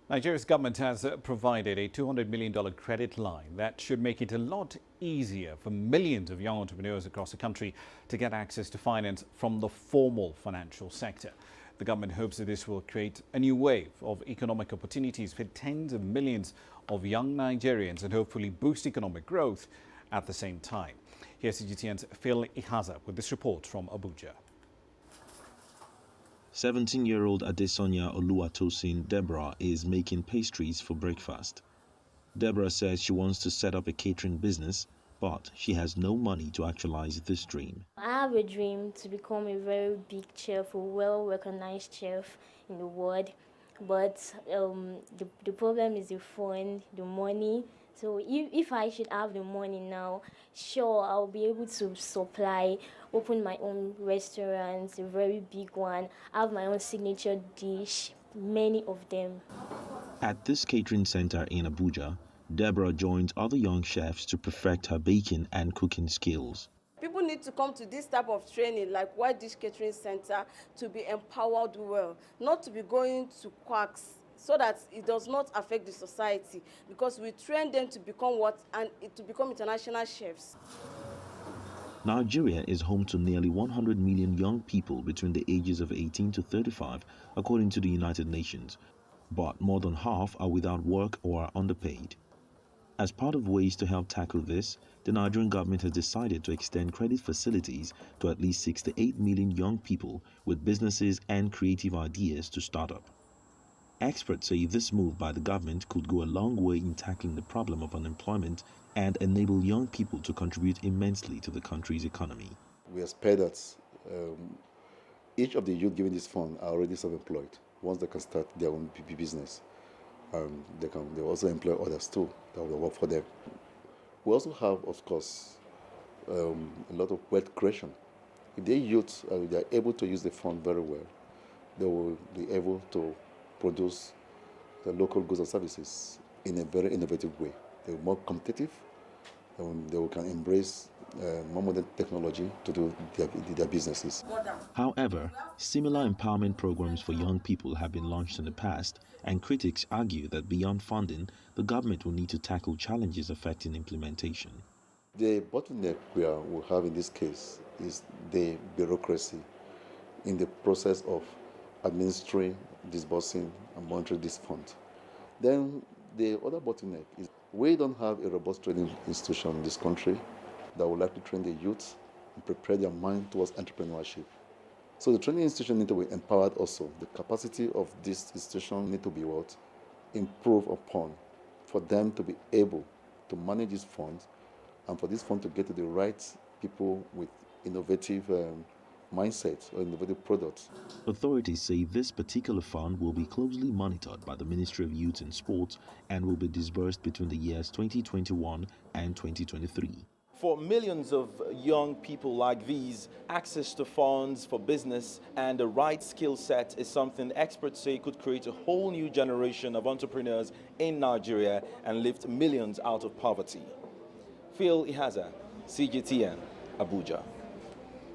Nigeria's government has provided a $200 million credit line that should make it a lot easier for millions of young entrepreneurs across the country to get access to finance from the formal financial sector. The government hopes that this will create a new wave of economic opportunities for tens of millions of young Nigerians and hopefully boost economic growth at the same time. Here's CGTN's Phil Ihaza with this report from Abuja. 17-year-old Adesonia Oluwatosin Deborah is making pastries for breakfast. Deborah says she wants to set up a catering business, but she has no money to actualize this dream. I have a dream to become a very big chef, a well-recognized chef in the world. But the problem is the fund, the money. So if I should have the money now, sure, I'll be able to supply, open my own restaurants, a very big one, have my own signature dish, many of them. At this catering center in Abuja, Deborah joins other young chefs to perfect her baking and cooking skills. People need to come to this type of training like White Dish Catering Center to be empowered well, not to be going to quacks, so that it does not affect the society, because we train them to become to become international chefs. Nigeria is home to nearly 100 million young people between the ages of 18 to 35, according to the United Nations. But more than half are without work or are underpaid. As part of ways to help tackle this, the Nigerian government has decided to extend credit facilities to at least 68 million young people with businesses and creative ideas to start up. Experts say this move by the government could go a long way in tackling the problem of unemployment and enable young people to contribute immensely to the country's economy. We expect that each of the youth given this fund are already self-employed. Once they can start their own business, they also employ others too that will work for them. We also have, of course, a lot of wealth creation. If the youth they are able to use the fund very well, they will be able to produce the local goods and services in a very innovative way. They are more competitive. They can embrace more modern technology to do their businesses. However, similar empowerment programs for young people have been launched in the past, and critics argue that beyond funding, the government will need to tackle challenges affecting implementation. The bottleneck we have in this case is the bureaucracy in the process of administering, disbursing, and monitoring this fund. Then the other bottleneck is we don't have a robust training institution in this country that would like to train the youth and prepare their mind towards entrepreneurship. So the training institution need to be empowered also. The capacity of this institution need to be improved upon for them to be able to manage these funds and for this fund to get to the right people with innovative mindsets or innovative products. Authorities say this particular fund will be closely monitored by the Ministry of Youth and Sports and will be disbursed between the years 2021 and 2023. For millions of young people like these, access to funds for business and the right skill set is something experts say could create a whole new generation of entrepreneurs in Nigeria and lift millions out of poverty. Phil Ihaza, CGTN, Abuja.